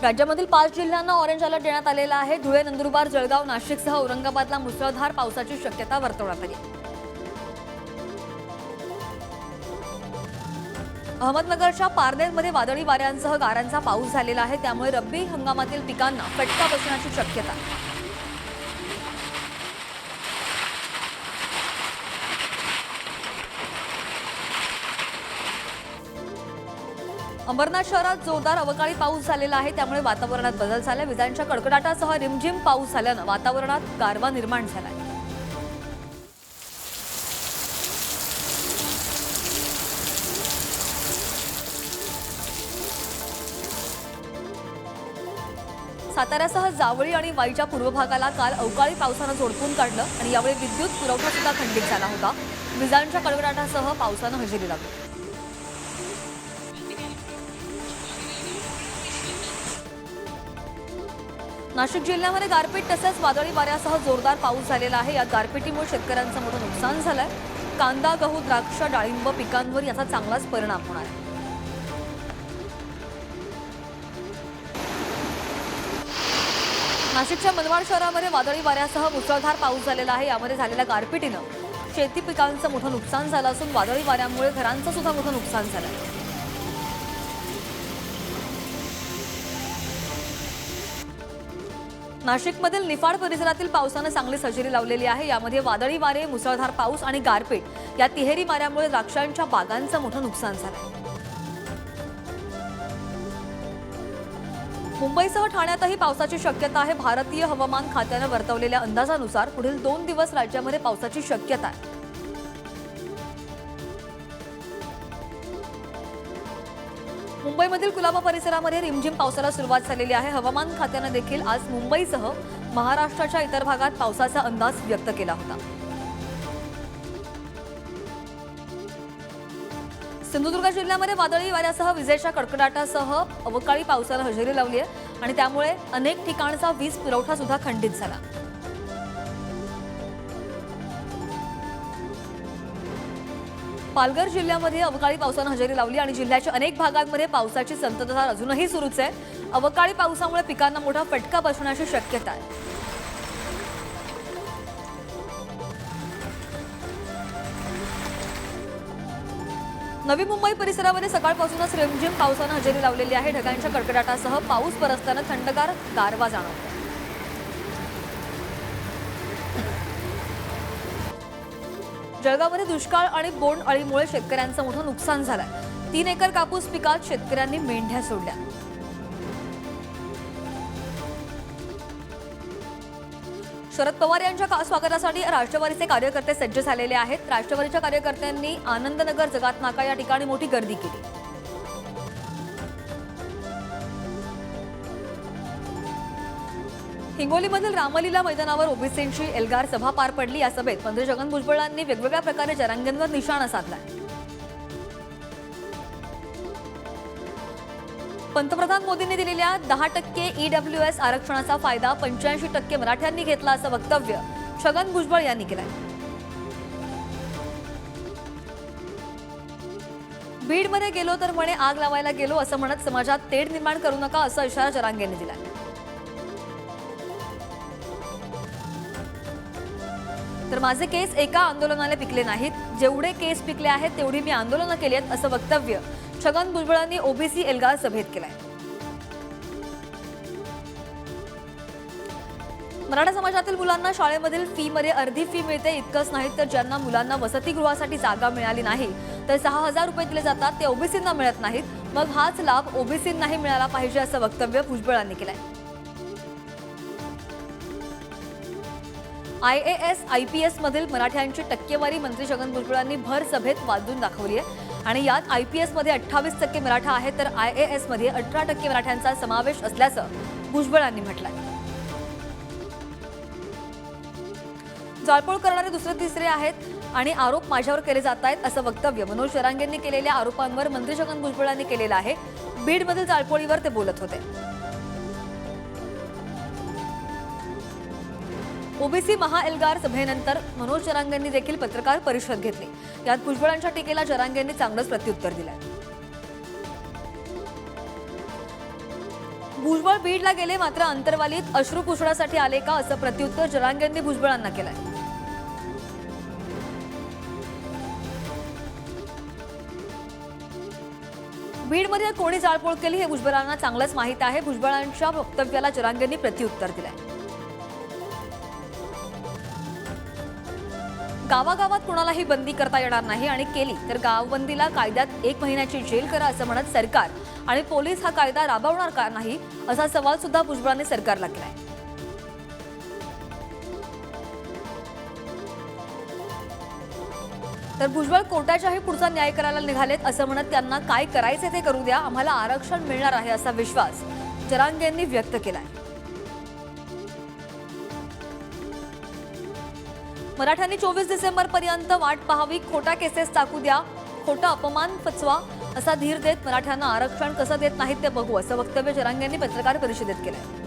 राज्यामधील 5 जिल्ह्यांना orange alert देण्यात आलेला आहे। धुळे, नंदुरबार, जळगाव, नाशिकसह औरंगाबादला मुसळधार पावसाची शक्यता वर्तवण्यात आली। अहमदनगरच्या पारनेरमध्ये वादळी वाऱ्यांसह गारांचा पाऊस झालेला आहे, त्यामुळे रब्बी हंगामातील पिकांना फटका बसण्याची शक्यता आहे। अंबरनाथ शहरात जोरदार अवकाळी पाऊस झालेला आहे, त्यामुळे वातावरणात बदल झाला। विजांच्या कडकडाटासह रिमझिम पाऊस झाल्याने वातावरणात गारवा निर्माण झाला। साताऱ्यासह जावळी आणि वाईच्या पूर्व भागाला काल अवकाळी पावसानं झोडपून काढलं आणि यावेळी विद्युत पुरवठा सुद्धा खंडित झाला होता। विजांच्या कडकडाटासह पावसानं हजेरी लावली। नाशिक जिल्ह्यामध्ये गारपीट तसेच वादळी वाऱ्यासह जोरदार पाऊस झालेला आहे। या गारपिटीमुळे शेतकऱ्यांचं मोठं नुकसान झालंय। कांदा, गहू, द्राक्ष, डाळिंब पिकांवर याचा चांगलाच परिणाम होणार आहे। नाशिकच्या मनमाड शहरामध्ये वादळी वाऱ्यासह मुसळधार पाऊस झालेला आहे। यामध्ये झालेल्या गारपिटीनं शेती पिकांचं मोठं नुकसान झालं असून वादळी वाऱ्यामुळे घरांचं सुद्धा मोठं नुकसान झालं। नाशिकमधील निफाड परिसरातील पावसाने चांगलीच हजेरी लावलेली आहे। यामध्ये वादळी वारे, मुसळधार पाऊस आणि गारपीट या तिहेरी वाऱ्यामुळे द्राक्षांच्या बागांचं मोठं नुकसान झालंय। मुंबईसह ठाण्यातही पावसाची शक्यता आहे। भारतीय हवामान खात्याने वर्तवलेल्या अंदाजानुसार पुढील 2 दिवस राज्यामध्ये पावसाची शक्यता आहे। मुंबईमधील कुलाबा परिसरामध्ये रिमझिम पावसाला सुरुवात झालेली आहे। हवामान खात्याने देखील आज मुंबईसह महाराष्ट्राच्या इतर भागात पावसाचा अंदाज व्यक्त केला होता। सिंधुदुर्ग जिल्ह्यामध्ये वादळी वाऱ्यासह विजेच्या कडकडाटासह अवकाळी पावसाला हजेरी लावली आहे आणि त्यामुळे अनेक ठिकाणचा वीज पुरवठा सुद्धा खंडित झाला। पालघर जिल्ह्यामध्ये अवकाळी पावसाने हजेरी लावली आणि जिल्ह्याच्या अनेक भागांमध्ये पावसाची संततधार अजूनही सुरूच आहे। अवकाळी पावसामुळे पिकांना मोठा फटका बसण्याची शक्यता आहे। नवी मुंबई परिसरामध्ये सकाळपासूनच रिमझिम पावसाने हजेरी लावलेली आहे। ढगांच्या कडकडाटासह पाऊस बरसताना थंडगार गारवा जाणवतो। जळगावमध्ये दुष्काळ आणि बोंड अळीमुळे शेतकऱ्यांचं मोठं नुकसान झालंय। 3 एकर कापूस पिकात शेतकऱ्यांनी मेंढ्या सोडल्या। शरद पवार यांच्या स्वागतासाठी राष्ट्रवादीचे कार्यकर्ते सज्ज झालेले आहेत। राष्ट्रवादीच्या कार्यकर्त्यांनी आनंदनगर जगात नाका या ठिकाणी मोठी गर्दी केली। हिंगोलीमधील रामलीला मैदानावर ओबीसींची एल्गार सभा पार पडली। या सभेत मंत्री छगन भुजबळांनी वेगवेगळ्या प्रकारे जरांगेंवर निशाणा साधलाय। पंतप्रधान मोदींनी दिलेल्या 10% ईडब्ल्यूएस आरक्षणाचा फायदा 85% मराठ्यांनी घेतला असं वक्तव्य छगन भुजबळ यांनी केलंय। बीडमध्ये गेलो तर म्हणे आग लावायला गेलो असं म्हणत समाजात तेढ निर्माण करू नका असा इशारा जरांगेंनी दिलाय। तर माझे केस एका आंदोलनाला पिकले नाहीत, जेवढे केस पिकले आहेत तेवढी मी आंदोलनं केली आहेत असं वक्तव्य छगन भुजबळांनी ओबीसी एल्गार सभेत केलंय। मराठा समाजातील मुलांना शाळेमधील फीमध्ये अर्धी फी मिळते। इतकंच नाही तर ज्यांना मुलांना वसतिगृहासाठी जागा मिळाली नाही तर 6000 रुपये दिले जातात, ते ओबीसींना मिळत नाहीत, मग हाच लाभ ओबीसींनाही मिळाला पाहिजे असं वक्तव्य भुजबळांनी केलंय। IAS IPS मधील मराठ्यांची टक्केवारी मंत्री छगन भुजबळांनी भर सभेत वाजवून दाखवली आहे आणि यात IPS मध्ये 28% मराठा आहेत तर IAS मध्ये 18% मराठ्यांचा समावेश असल्याचं भुजबळांनी म्हटलंय। जाळपोळ करणारे दुसरे तिसरे आहेत आणि आरोप माझ्यावर केले जात आहेत असं वक्तव्य मनोज जरांगेंनी केलेल्या आरोपांवर मंत्री छगन भुजबळांनी केलेलं आहे। बीडमधील जाळपोळीवर ते बोलत होते। ओबीसी महाएल्गार सभेनंतर मनोज जरांगेंनी देखील पत्रकार परिषद घेतली। यात भुजबळांच्या टीकेला जरांगेंनी चांगलंच प्रत्युत्तर दिलं। भुजबळ बीडला गेले, मात्र अंतरवालीत अश्रू पुसण्यासाठी आले का, असं प्रत्युत्तर जरांगेंनी भुजबळांना केलंय. बीडमध्ये कोणी जाळपोळ केली हे भुजबळांना चांगलंच माहीत आहे. भुजबळांच्या वक्तव्याला जरांगेंनी प्रत्युत्तर दिलंय. गावागावात कुणालाही बंदी करता येणार नाही आणि केली तर गावबंदीला कायद्यात 1 महिन्याची जेल करा, असं म्हणत सरकार आणि पोलीस हा कायदा राबवणार का नाही, असा सवाल सुद्धा भुजबळांनी सरकारला केलाय. तर भुजबळ कोर्टाच्याही पुढचा न्याय करायला निघालेत, असं म्हणत त्यांना काय करायचे ते करू द्या, आम्हाला आरक्षण मिळणार आहे, असा विश्वास जरांगेंनी व्यक्त केलाय. मराठ्यांनी 24 डिसेंबरपर्यंत वाट पाहावी, खोटा केसेस टाकू द्या, खोटा अपमान पचवा, असा धीर देत मराठ्यांना आरक्षण कसं देत नाहीत ते बघू, असं वक्तव्य जरांगेंनी पत्रकार परिषदेत केलंय.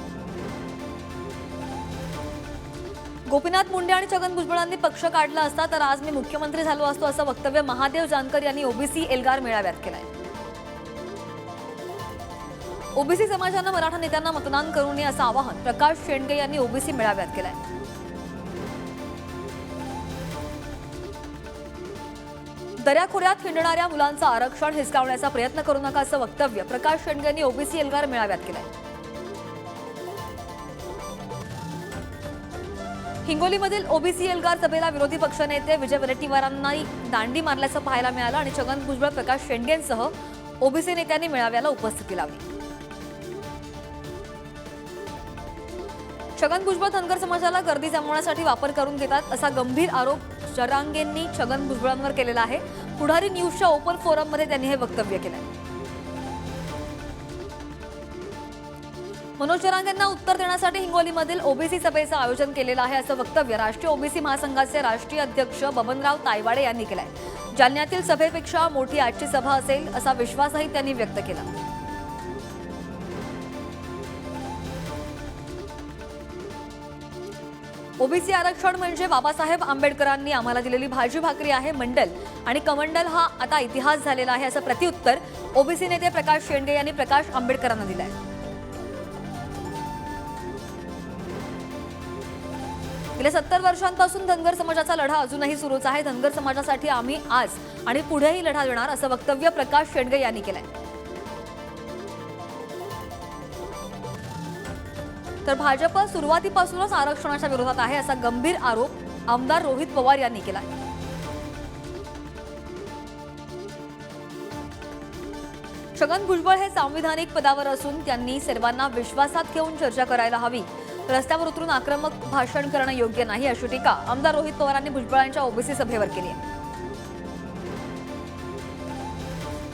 गोपीनाथ मुंडे आणि छगन भुजबळांनी पक्ष काढला असता तर आज मी मुख्यमंत्री झालो असतो, असं वक्तव्य महादेव जानकर यांनी ओबीसी एल्गार मेळाव्यात केलंय. ओबीसी समाजानं मराठा नेत्यांना मतदान करू नये, असं आवाहन प्रकाश शेंडगे यांनी ओबीसी मेळाव्यात केलंय. दर्याखोऱ्यात हिंडणाऱ्या मुलांचं आरक्षण हिसकावण्याचा प्रयत्न करू नका, असं वक्तव्य प्रकाश शेंडगे यांनी ओबीसी एल्गार मेळाव्यात केलंय. हिंगोलीमधील ओबीसी एल्गार सभेला विरोधी पक्षनेते विजय वडेट्टीवारांनी दांडी मारल्याचं पाहायला मिळालं आणि छगन भुजबळ, प्रकाश शेंडगेंसह ओबीसी नेत्यांनी मेळाव्याला उपस्थिती लावली. छगन भुजबळ धनगर समाजाला गर्दी जमवण्यासाठी वापर करून घेतात, असा गंभीर आरोप जरांगेंनी छगन भुजबळांवर केलेला आहे. पुढारी न्यूजच्या ओपन फोरममध्ये त्यांनी हे वक्तव्य केलंय. मनोज जरांगेंना उत्तर देण्यासाठी हिंगोलीमधील ओबीसी सभेचं आयोजन केलेलं आहे, असं वक्तव्य राष्ट्रीय ओबीसी महासंघाचे राष्ट्रीय अध्यक्ष बबनराव तायवाडे यांनी केलंय. जालन्यातील सभेपेक्षा मोठी आजची सभा असेल, असा विश्वासही त्यांनी व्यक्त केला. ओबीसी आरक्षण म्हणजे बाबासाहेब आंबेडकरांनी आम्हाला दिलेली भाजी भाकरी आहे. मंडल आणि कमंडल हा आता इतिहास झालेला आहे, असं प्रत्युत्तर ओबीसी नेते प्रकाश शेंडगे यांनी प्रकाश आंबेडकरांना दिलंय. गेल्या 70 वर्षांपासून धनगर समाजाचा लढा अजूनही सुरूच आहे. धनगर समाजासाठी आम्ही आज आणि पुढेही लढा देणार, असं वक्तव्य प्रकाश शेंडगे यांनी केलंय. तर भाजप सुरुवातीपासूनच आरक्षणाच्या विरोधात आहे, असा गंभीर आरोप आमदार रोहित पवार यांनी केलाय. छगन भुजबळ हे संविधानिक पदावर असून त्यांनी सर्वांना विश्वासात घेऊन चर्चा करायला हवी, रस्त्यावर उतरून आक्रमक भाषण करणं योग्य नाही, अशी टीका आमदार रोहित पवारांनी भुजबळांच्या ओबीसी सभेवर केली आहे.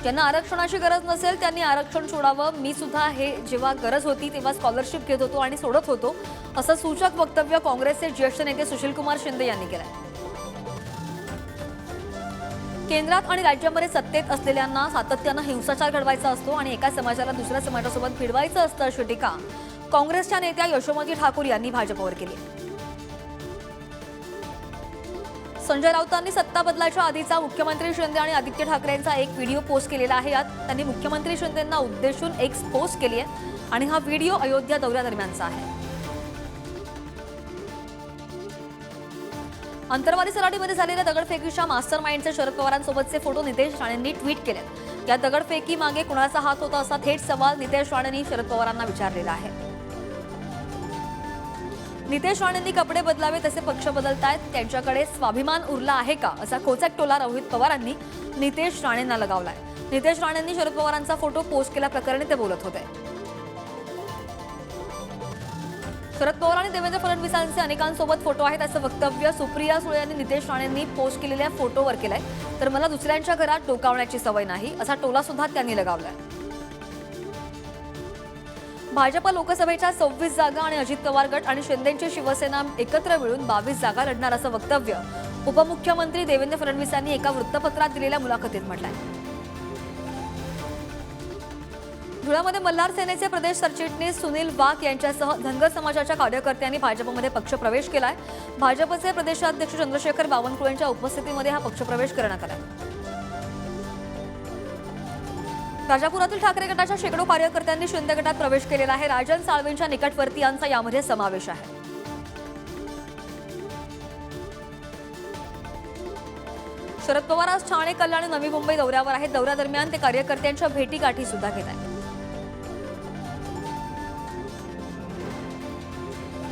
ज्यांना आरक्षणाची गरज नसेल त्यांनी आरक्षण सोडावं. मी सुद्धा हे जेव्हा गरज होती तेव्हा स्कॉलरशिप घेत होतो आणि सोडत होतो, असं सूचक वक्तव्य काँग्रेसचे ज्येष्ठ नेते सुशीलकुमार शिंदे यांनी केलंय. केंद्रात आणि राज्यामध्ये सत्तेत असलेल्यांना सातत्यानं हिंसाचार घडवायचा असतो आणि एका समाजाला दुसऱ्या समाजासोबत भिडवायचं असतं, अशी टीका काँग्रेसच्या नेत्या यशोमती ठाकूर यांनी भाजपवर केली. संजय राऊतांनी सत्ता बदलाच्या आधीचा मुख्यमंत्री शिंदे आणि आदित्य ठाकरेंचा एक व्हिडिओ पोस्ट केलेला आहे. यात त्यांनी मुख्यमंत्री शिंदेंना उद्देशून एक पोस्ट केली आहे आणि हा व्हिडिओ अयोध्या दौऱ्यादरम्यानचा आहे. अंतरवाली सराटीमध्ये झालेल्या दगडफेकीच्या मास्टर माइंडचे शरद पवारांसोबतचे फोटो नितेश राणेंनी ट्विट केले. या दगडफेकी मागे कुणाचा हात होता, असा थेट सवाल नितेश राणेंनी शरद पवारांना विचारलेला आहे. नितेश राणेंनी कपडे बदलावे तसे पक्ष बदलतायत, त्यांच्याकडे स्वाभिमान उरला आहे का, असा खोचक टोला रोहित पवारांनी नितेश राणेंना लगावलाय. नितेश राणेंनी शरद पवारांचा फोटो पोस्ट केल्याप्रकरणी ते बोलत होते. शरद पवार आणि देवेंद्र फडणवीसांचे अनेकांसोबत फोटो आहेत, असं वक्तव्य सुप्रिया सुळे यांनी नितेश राणेंनी पोस्ट केलेल्या फोटोवर केलंय. तर मला दुसऱ्यांच्या घरात डोकावण्याची सवय नाही, असा टोला सुद्धा त्यांनी लगावलाय. भाजप लोकसभेच्या 26 जागा आणि अजित पवार गट आणि शिंदेची शिवसेना एकत्र मिळून 22 जागा लढणार, असं वक्तव्य उपमुख्यमंत्री देवेंद्र फडणवीसांनी एका वृत्तपत्रात दिलेल्या मुलाखतीत म्हटलंय. धुळ्यामध्ये मल्हार सेनेचे प्रदेश सरचिटणीस सुनील वाघ यांच्यासह धनगर समाजाच्या कार्यकर्त्यांनी भाजपमध्ये पक्षप्रवेश केलाय. भाजपचे प्रदेशाध्यक्ष चंद्रशेखर बावनकुळेंच्या उपस्थितीमध्ये हा पक्षप्रवेश करण्यात आलाय. राजापुरातील ठाकरे गटाच्या शेकडो कार्यकर्त्यांनी शिंदे गटात प्रवेश केलेला आहे. राजन साळवेंच्या निकटवर्तीयांचा यामध्ये समावेश आहे. शरद पवार आज ठाणे, कल्याण आणि नवी मुंबई दौऱ्यावर आहेत. दौऱ्यादरम्यान ते कार्यकर्त्यांच्या भेटीगाठी सुद्धा घेत आहेत.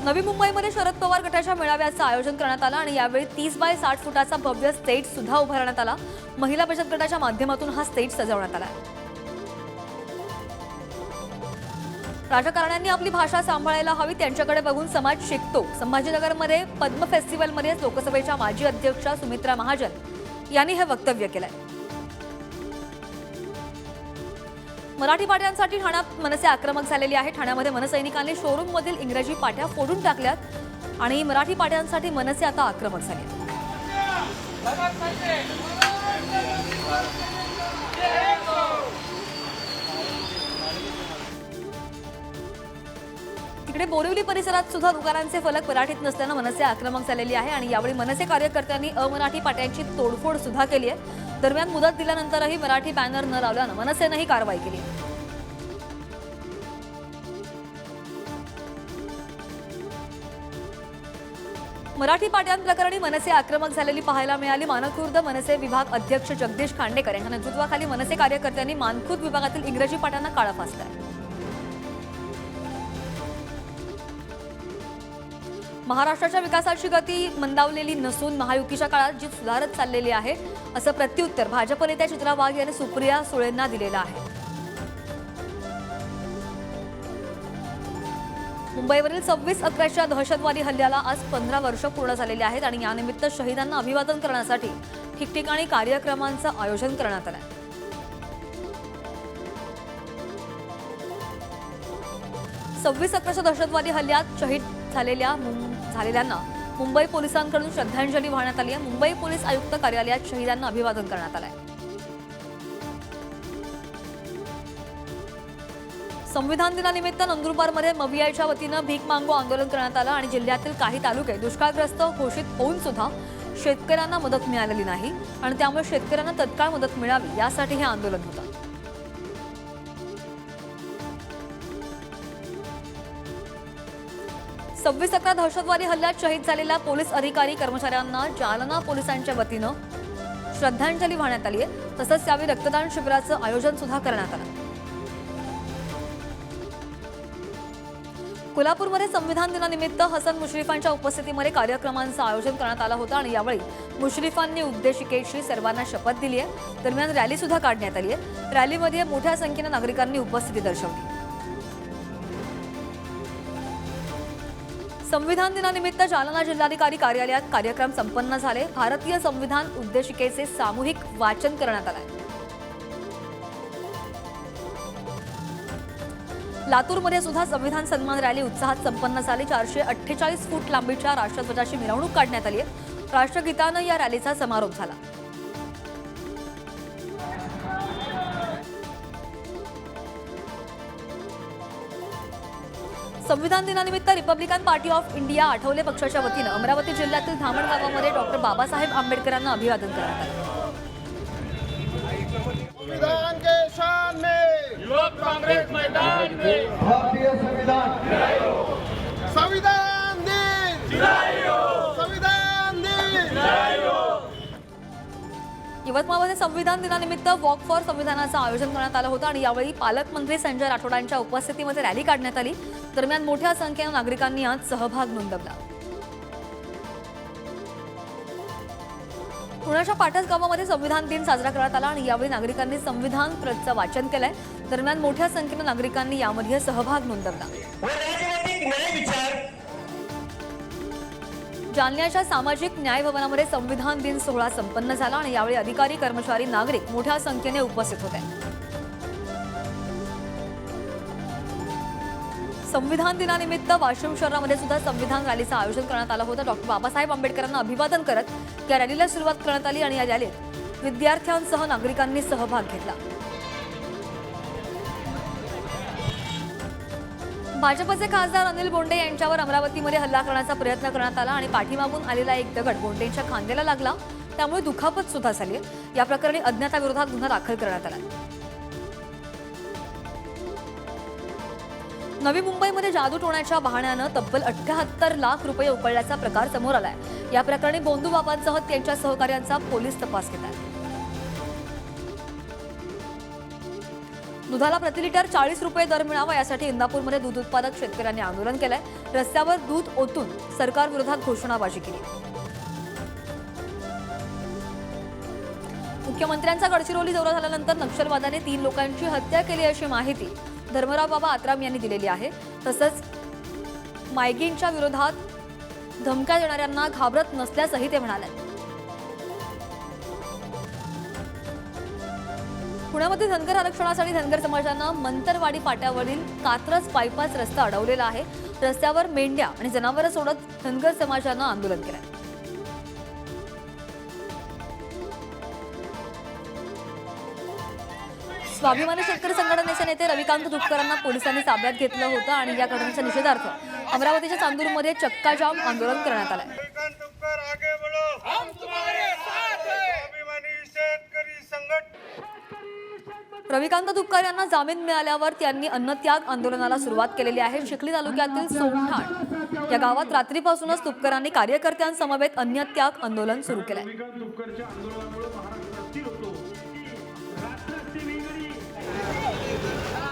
नवी मुंबईमध्ये शरद पवार गटाच्या मेळाव्याचं आयोजन करण्यात आलं आणि यावेळी 30 बाय 60 फुटाचा भव्य स्टेज सुद्धा उभारण्यात आला. महिला बचत गटाच्या माध्यमातून हा स्टेज सजवण्यात आला. राजकारण्यांनी आपली भाषा सांभाळायला हवी, त्यांच्याकडे बघून समाज शिकतो. संभाजीनगरमध्ये पद्म फेस्टिवलमध्ये लोकसभेच्या माजी अध्यक्षा सुमित्रा महाजन यांनी हे वक्तव्य केलंय. मराठी पाट्यांसाठी ठाण्यात मनसे आक्रमक झालेली आहे. ठाण्यामध्ये मनसैनिकांनी शोरूम मधील इंग्रजी पाट्या फोडून टाकल्यात आणि मराठी पाट्यांसाठी मनसे आता आक्रमक झाले. तिकडे बोरिवली परिसरात सुद्धा दुकानांचे फलक मराठीत नसल्यानं मनसे आक्रमक झालेली आहे आणि यावेळी मनसे कार्यकर्त्यांनी अमराठी पाट्यांची तोडफोड सुद्धा केली आहे. दरम्यान मुदत दिल्यानंतरही मराठी बॅनर न लावल्यानं मनसेनं ही कारवाई केली. मराठी पाट्यांप्रकरणी मनसे आक्रमक झालेली पाहायला मिळाली. मानखुर्द मनसे विभाग अध्यक्ष जगदीश खांडेकर यांच्या नेतृत्वाखाली मनसे कार्यकर्त्यांनी मानखुर्द विभागातील इंग्रजी पाट्यांना काळं फासलंय. महाराष्ट्राच्या विकासाची गती मंदावलेली नसून महायुतीच्या काळात जी सुधारत चाललेली आहे असं प्रत्युत्तर भाजप नेत्या चित्रा वाघ यांनी सुप्रिया सुळेंना दिलेलं आहे. मुंबईवरील 26/11च्या दहशतवादी हल्ल्याला आज 15 वर्ष पूर्ण झालेली आहेत आणि यानिमित्त शहीदांना अभिवादन करण्यासाठी ठिकठिकाणी कार्यक्रमांचं आयोजन करण्यात आलं. 26/11च्या दहशतवादी हल्ल्यात शहीद झालेल्यांना मुंबई पोलिसांकडून श्रद्धांजली वाहण्यात आली आहे. मुंबई पोलीस आयुक्त कार्यालयात शहीदांना अभिवादन करण्यात आलं आहे. संविधान दिनानिमित्त नंदुरबारमध्ये मविआयच्या वतीनं भीक मागो आंदोलन करण्यात आलं आणि जिल्ह्यातील काही तालुके दुष्काळग्रस्त घोषित होऊन सुद्धा शेतकऱ्यांना मदत मिळालेली नाही आणि त्यामुळे शेतकऱ्यांना तत्काळ मदत मिळावी यासाठी हे आंदोलन होतं. 26/11 दहशतवादी हल्ल्यात शहीद झालेल्या पोलीस अधिकारी कर्मचाऱ्यांना जालना पोलिसांच्या वतीनं श्रद्धांजली वाहण्यात आली आहे. तसंच यावेळी रक्तदान शिबिराचं आयोजन सुद्धा करण्यात आलं. कोल्हापूरमध्ये संविधान दिनानिमित्त हसन मुश्रीफांच्या उपस्थितीमध्ये कार्यक्रमांचं आयोजन करण्यात आलं होतं आणि यावेळी मुश्रीफांनी उद्देशिकेची सर्वांना शपथ दिली आहे. दरम्यान रॅली सुद्धा काढण्यात आली आहे. रॅलीमध्ये मोठ्या संख्येनं नागरिकांनी उपस्थिती दर्शवली. संविधान दिनानिमित्त जालना जिल्हाधिकारी कार्यालयात कार्यक्रम संपन्न झाले. भारतीय संविधान उद्देशिकेचे सामूहिक वाचन करण्यात आले. लातूरमध्ये सुद्धा संविधान सन्मान रॅली उत्साहात संपन्न झाली. 448 फूट लांबीच्या राष्ट्रध्वजाची मिरवणूक काढण्यात आली आहे. राष्ट्रगीतानं या रॅलीचा समारोप झाला. संविधान दिनानिमित्त Republican party of India Athawale पक्षाच्या वतीनं अमरावती जिल्ह्यातील धामण गावामध्ये डॉक्टर बाबासाहेब आंबेडकरांना अभिवादन करण्यात आलं. संविधान के शान में युवक कांग्रेस मैदान में भारतीय संविधान संविधान दिन संविधान दिन. यवतमाळमध्ये संविधान दिनानिमित्त वॉक फॉर संविधानाचं आयोजन करण्यात आलं होतं आणि यावेळी पालकमंत्री संजय राठोडांच्या उपस्थितीमध्ये रॅली काढण्यात आली. दरम्यान मोठ्या संख्येनं नागरिकांनी यात सहभाग नोंदवला. पुण्याच्या पाटस गावामध्ये संविधान दिन साजरा करण्यात आला आणि यावेळी नागरिकांनी संविधान प्रतचं वाचन केलंय. दरम्यान मोठ्या संख्येनं नागरिकांनी यामध्ये सहभाग नोंदवला. जालन्याच्या सामाजिक न्याय भवनामध्ये संविधान दिन सोहळा संपन्न झाला आणि यावेळी अधिकारी, कर्मचारी, नागरिक मोठ्या संख्येने उपस्थित होते. संविधान दिनानिमित्त वाशिम शहरामध्ये सुद्धा संविधान रॅलीचं आयोजन करण्यात आलं होतं. डॉक्टर बाबासाहेब आंबेडकरांना अभिवादन करत या रॅलीला सुरुवात करण्यात आली आणि या रॅलीत विद्यार्थ्यांसह नागरिकांनी सहभाग घेतला. भाजपचे खासदार अनिल बोंडे यांच्यावर अमरावतीमध्ये हल्ला करण्याचा प्रयत्न करण्यात आला आणि पाठीमागून आलेला एक दगड बोंडेंच्या खांद्याला लागला, त्यामुळे दुखापत सुद्धा झाली. या प्रकरणी अज्ञाताविरोधात गुन्हा दाखल करण्यात आला. नवी मुंबईमध्ये जादूटोण्याच्या बहाण्यानं तब्बल 78 लाख रुपये उकळल्याचा प्रकार समोर आलाय। या प्रकरणी बोंधू बाबांसह त्यांच्या सहकाऱ्यांचा पोलीस तपास घेत आहेत। दुधाला प्रति लिटर 40 रुपये दर मिळावा यासाठी इंदापूरमध्ये दूध उत्पादक शेतकऱ्यांनी आंदोलन केलंय। रस्त्यावर दूध ओतून सरकार विरोधात घोषणाबाजी केली। मुख्यमंत्र्यांचा गडचिरोली दौरा झाल्यानंतर नक्षलवाद्याने 3 लोकांची हत्या केली अशी माहिती धर्मराव बाबा आत्राम यांनी दिलेली आहे। तसंच मायगिंगच्या विरोधात धमक्या देणाऱ्यांना घाबरत नसल्याचंही ते म्हणाले। पुण्यामध्ये धनगर आरक्षणासाठी धनगर समाजानं मंतरवाडी फाट्यावरील कात्रज बायपास रस्ता अडवलेला आहे। रस्त्यावर मेंढ्या आणि जनावरं सोडत धनगर समाजानं आंदोलन केलंय। स्वाभिमानी शेतकरी संघटनेचे नेते रविकांत तुपकरांना पोलिसांनी ताब्यात घेतलं होतं आणि या घटनेच्या निषेधार्थ अमरावतीच्या चांदूरमध्ये चक्काजाम आंदोलन करण्यात आलंय। रविकांत तुपकर आगे बढ़ो, हम तुम्हारे साथ हैं। स्वाभिमानी शेतकरी संघटना रविकांत तुपकर यांना जामीन मिळाल्यावर त्यांनी अन्नत्याग आंदोलनाला सुरुवात केलेली आहे। चिखली तालुक्यातील सोमठाण या गावात रात्रीपासूनच तुपकरांनी कार्यकर्त्यांसमवेत अन्नत्याग आंदोलन सुरू केलंय।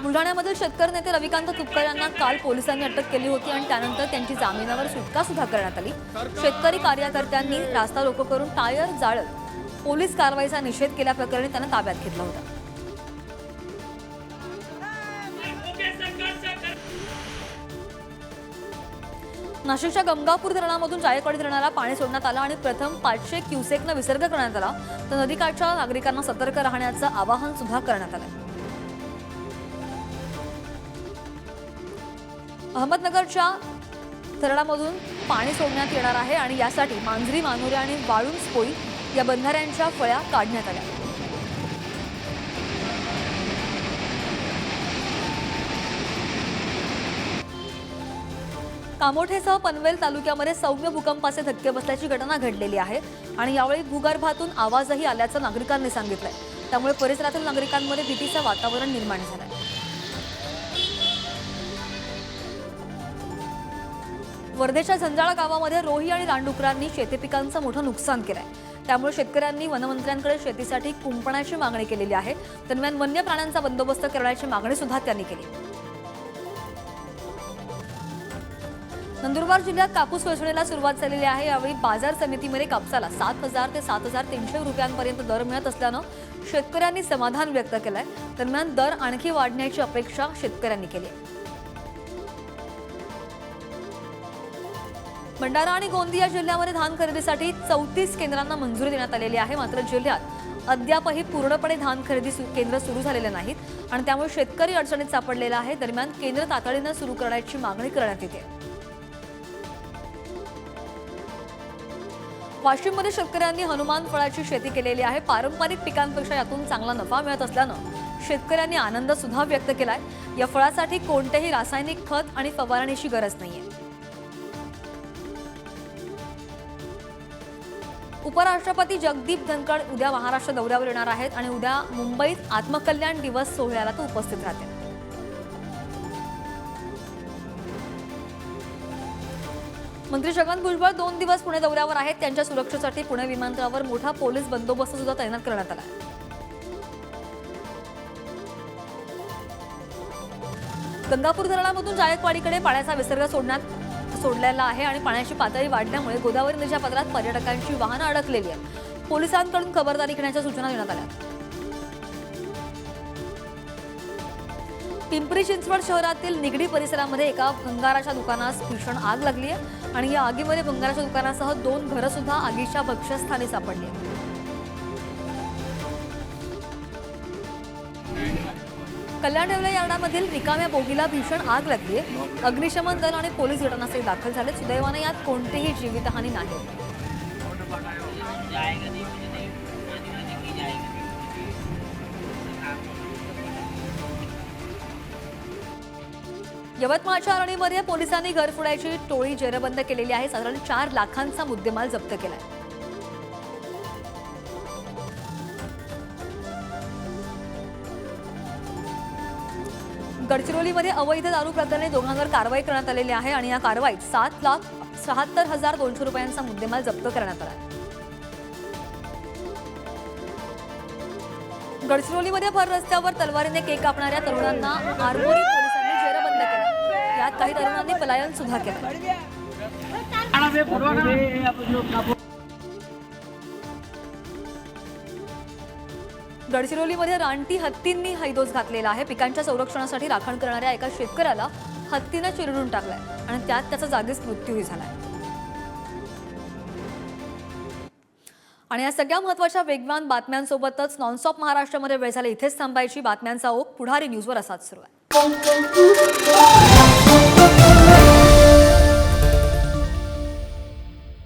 बुलढाण्यामधील शेतकरी नेते रविकांत तुपकर यांना काल पोलिसांनी अटक केली होती आणि त्यानंतर त्यांची जामिनावर सुटका सुद्धा करण्यात आली। शेतकरी कार्यकर्त्यांनी रास्ता रोको करून टायर जाळत पोलीस कारवाईचा निषेध केल्याप्रकरणी त्यांना ताब्यात घेतलं होतं। नाशिकच्या गंगापूर धरणामधून जायकवाडी धरणाला पाणी सोडण्यात आलं आणि प्रथम 500 क्युसेकनं विसर्ग करण्यात आला, तर नदीकाठच्या नागरिकांना सतर्क राहण्याचं आवाहन सुद्धा करण्यात आलं। अहमदनगरच्या धरणामधून पाणी सोडण्यात येणार आहे आणि यासाठी मांजरी, मानोरे आणि वाळूंज पोई या बंधाऱ्यांच्या फळ्या काढण्यात आल्या। कामोठेसह पनवेल तालुक्यामध्ये सौम्य भूकंपाचे धक्के बसल्याची घटना घडलेली आहे आणि यावेळी भूगर्भातून आवाजही आल्याचं नागरिकांनी सांगितलंय। त्यामुळे परिसरातील नागरिकांमध्ये भीतीचं वातावरण निर्माण झालंय। वर्धेच्या झंजाळा गावामध्ये रोही आणि रानडुकरांनी शेती पिकांचं मोठं नुकसान केलंय। त्यामुळे शेतकऱ्यांनी वनमंत्र्यांकडे शेतीसाठी कुंपणाची मागणी केलेली आहे। दरम्यान वन्य प्राण्यांचा बंदोबस्त करण्याची मागणी सुद्धा त्यांनी केली। नंदुरबार जिल्ह्यात कापूस वेचणीला सुरुवात झालेली आहे। यावेळी बाजार समितीमध्ये कापसाला 7,000 ते 7,300 रुपयांपर्यंत दर मिळत असल्यानं शेतकऱ्यांनी समाधान व्यक्त केलंय। दरम्यान दर आणखी वाढण्याची अपेक्षा शेतकऱ्यांनी केली आहे। भंडारा आणि गोंदिया जिल्ह्यामध्ये धान खरेदीसाठी 34 केंद्रांना मंजुरी देण्यात आलेली आहे। मात्र जिल्ह्यात अद्यापही पूर्णपणे धान खरेदी केंद्र सुरू झालेले नाहीत आणि त्यामुळे शेतकरी अडचणीत सापडलेला आहे। दरम्यान केंद्र तातडीनं सुरू करण्याची मागणी करण्यात येते। वाशिममध्ये शेतकऱ्यांनी हनुमान फळाची शेती केलेली आहे। पारंपरिक पिकांपेक्षा यातून चांगला नफा मिळत असल्यानं शेतकऱ्यांनी आनंद सुद्धा व्यक्त केलाय। या फळासाठी कोणतेही रासायनिक खत आणि फवारणीची गरज नाहीये। उपराष्ट्रपती जगदीप धनखड उद्या महाराष्ट्र दौऱ्यावर येणार आहेत आणि उद्या मुंबईत आत्मकल्याण दिवस सोहळ्याला तो उपस्थित राहतील। मंत्री छगन भुजबळ 2 दिवस पुणे दौऱ्यावर आहेत। त्यांच्या सुरक्षेसाठी पुणे विमानतळावर मोठा पोलीस बंदोबस्त सुद्धा तैनात करण्यात आला आहे। गंगापूर धरणामधून जायकवाडीकडे पाण्याचा विसर्ग सोडलेला आहे आणि पाण्याची पातळी वाढल्यामुळे गोदावरी नदीच्या पात्रात पर्यटकांची वाहनं अडकलेली आहेत। पोलिसांकडून खबरदारी घेण्याच्या सूचना देण्यात आल्या। पिंपरी चिंचवड शहरातील निगडी परिसरामध्ये एका भंगाराच्या दुकानास भीषण आग लागली आहे आणि या आगीमध्ये भंगाराच्या दुकानासह 2 घरं सुद्धा आगीच्या भक्ष्यस्थानी सापडली आहेत। कल्याण रेल्वे यार्डामधील रिकाम्या बोगीला भीषण आग लागली आहे। अग्निशमन दल आणि पोलीस घटनास्थळी दाखल झाले। सुदैवाने यात कोणतीही जीवितहानी नाही। यवतमाळच्या अरणीमध्ये पोलिसांनी घरफोड्याची टोळी जेरबंद केलेली आहे। साधारण 4 लाखांचा मुद्देमाल जप्त केलाय। गडचिरोलीमध्ये अवैध दारू प्रकरणी दोघांवर कारवाई करण्यात आलेली आहे आणि या कारवाईत 7,76,200 रुपयांचा मुद्देमाल जप्त करण्यात आला आहे. गडचिरोलीमध्ये भर रस्त्यावर तलवारीने केक कापणाऱ्या तरुणांना आरमोरी पोलिसांनी जेरबंद केलं. यात काही तरुणांनी पलायन सुद्धा केलं. गडचिरोलीमध्ये रानटी हत्तींनी हैदोस घातलेला आहे. पिकांच्या संरक्षणासाठी राखण करणाऱ्या एका शेतकऱ्याला हत्तीनं चिरडून टाकलाय आणि त्यात त्याचा जागीच मृत्यूही झालाय. आणि या सगळ्या महत्त्वाच्या वेगवान बातम्यांसोबतच नॉनस्टॉप महाराष्ट्रामध्ये वेळ झाली इथेच थांबायची. बातम्यांचा ओघ पुढारी न्यूजवर असाच सुरू आहे.